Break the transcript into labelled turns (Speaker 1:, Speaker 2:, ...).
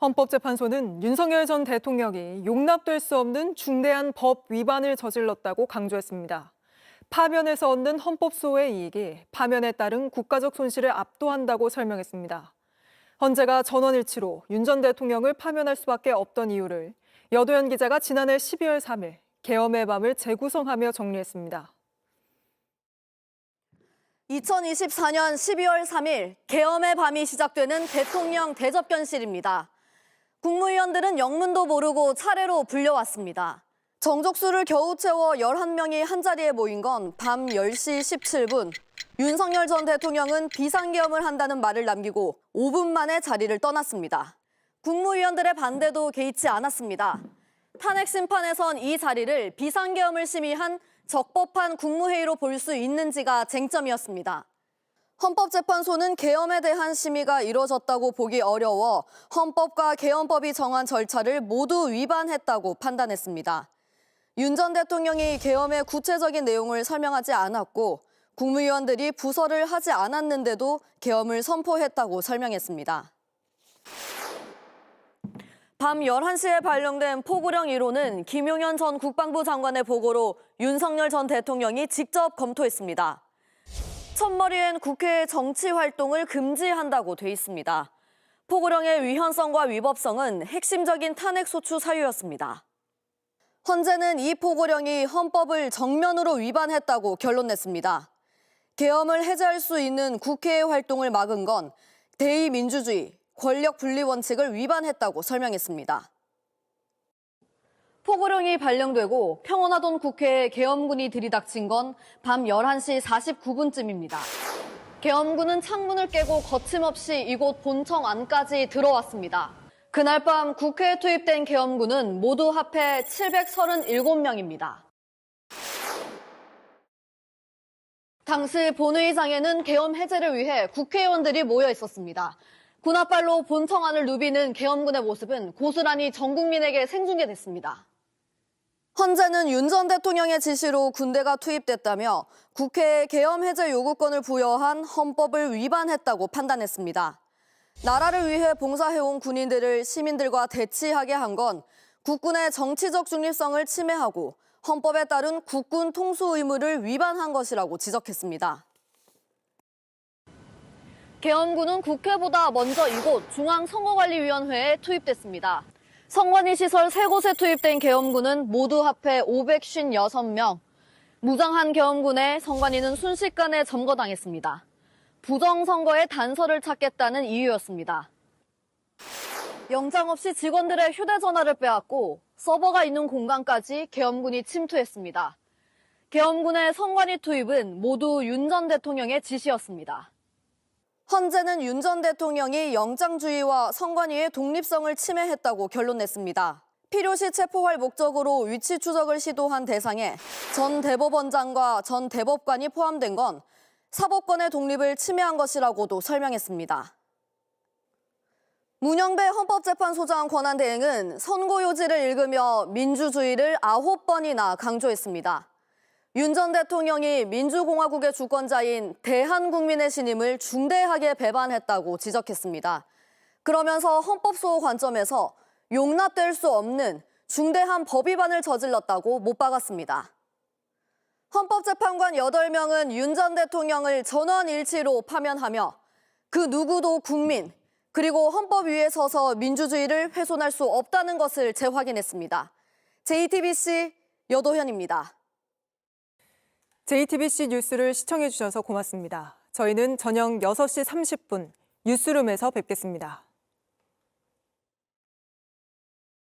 Speaker 1: 헌법재판소는 윤석열 전 대통령이 용납될 수 없는 중대한 법 위반을 저질렀다고 강조했습니다. 파면에서 얻는 헌법소의 이익이 파면에 따른 국가적 손실을 압도한다고 설명했습니다. 헌재가 전원일치로 윤 전 대통령을 파면할 수밖에 없던 이유를 여도현 기자가 지난해 12월 3일 계엄의 밤을 재구성하며 정리했습니다.
Speaker 2: 2024년 12월 3일 계엄의 밤이 시작되는 대통령 대접견실입니다. 국무위원들은 영문도 모르고 차례로 불려왔습니다. 정족수를 겨우 채워 11명이 한자리에 모인 건 밤 10시 17분. 윤석열 전 대통령은 비상계엄을 한다는 말을 남기고 5분 만에 자리를 떠났습니다. 국무위원들의 반대도 개의치 않았습니다. 탄핵 심판에선 이 자리를 비상계엄을 심의한 적법한 국무회의로 볼 수 있는지가 쟁점이었습니다. 헌법재판소는 계엄에 대한 심의가 이뤄졌다고 보기 어려워 헌법과 계엄법이 정한 절차를 모두 위반했다고 판단했습니다. 윤 전 대통령이 계엄의 구체적인 내용을 설명하지 않았고 국무위원들이 부서를 하지 않았는데도 계엄을 선포했다고 설명했습니다. 밤 11시에 발령된 포고령 1호는 김용현 전 국방부 장관의 보고로 윤석열 전 대통령이 직접 검토했습니다. 첫머리엔 국회의 정치 활동을 금지한다고 돼 있습니다. 포고령의 위헌성과 위법성은 핵심적인 탄핵 소추 사유였습니다. 헌재는 이 포고령이 헌법을 정면으로 위반했다고 결론냈습니다. 계엄을 해제할 수 있는 국회의 활동을 막은 건 대의민주주의, 권력 분리 원칙을 위반했다고 설명했습니다. 포고령이 발령되고 평온하던 국회에 계엄군이 들이닥친 건 밤 11시 49분쯤입니다. 계엄군은 창문을 깨고 거침없이 이곳 본청 안까지 들어왔습니다. 그날 밤 국회에 투입된 계엄군은 모두 합해 737명입니다. 당시 본회의장에는 계엄 해제를 위해 국회의원들이 모여 있었습니다. 군홧발로 본청 안을 누비는 계엄군의 모습은 고스란히 전 국민에게 생중계됐습니다. 헌재는 윤 전 대통령의 지시로 군대가 투입됐다며 국회에 계엄 해제 요구권을 부여한 헌법을 위반했다고 판단했습니다. 나라를 위해 봉사해온 군인들을 시민들과 대치하게 한 건 국군의 정치적 중립성을 침해하고 헌법에 따른 국군 통수 의무를 위반한 것이라고 지적했습니다. 계엄군은 국회보다 먼저 이곳 중앙선거관리위원회에 투입됐습니다. 선관위 시설 3곳에 투입된 계엄군은 모두 합해 556명. 무장한 계엄군에 선관위는 순식간에 점거당했습니다. 부정선거의 단서를 찾겠다는 이유였습니다. 영장 없이 직원들의 휴대전화를 빼앗고 서버가 있는 공간까지 계엄군이 침투했습니다. 계엄군의 선관위 투입은 모두 윤 전 대통령의 지시였습니다. 헌재는 윤 전 대통령이 영장주의와 선관위의 독립성을 침해했다고 결론냈습니다. 필요시 체포할 목적으로 위치 추적을 시도한 대상에 전 대법원장과 전 대법관이 포함된 건 사법권의 독립을 침해한 것이라고도 설명했습니다. 문영배 헌법재판소장 권한대행은 선고요지를 읽으며 민주주의를 9번이나 강조했습니다. 윤 전 대통령이 민주공화국의 주권자인 대한국민의 신임을 중대하게 배반했다고 지적했습니다. 그러면서 헌법소 관점에서 용납될 수 없는 중대한 법 위반을 저질렀다고 못 박았습니다. 헌법재판관 8명은 윤 전 대통령을 전원일치로 파면하며 그 누구도 국민, 그리고 헌법 위에 서서 민주주의를 훼손할 수 없다는 것을 재확인했습니다. JTBC 여도현입니다.
Speaker 1: JTBC 뉴스를 시청해주셔서 고맙습니다. 저희는 저녁 6시 30분 뉴스룸에서 뵙겠습니다.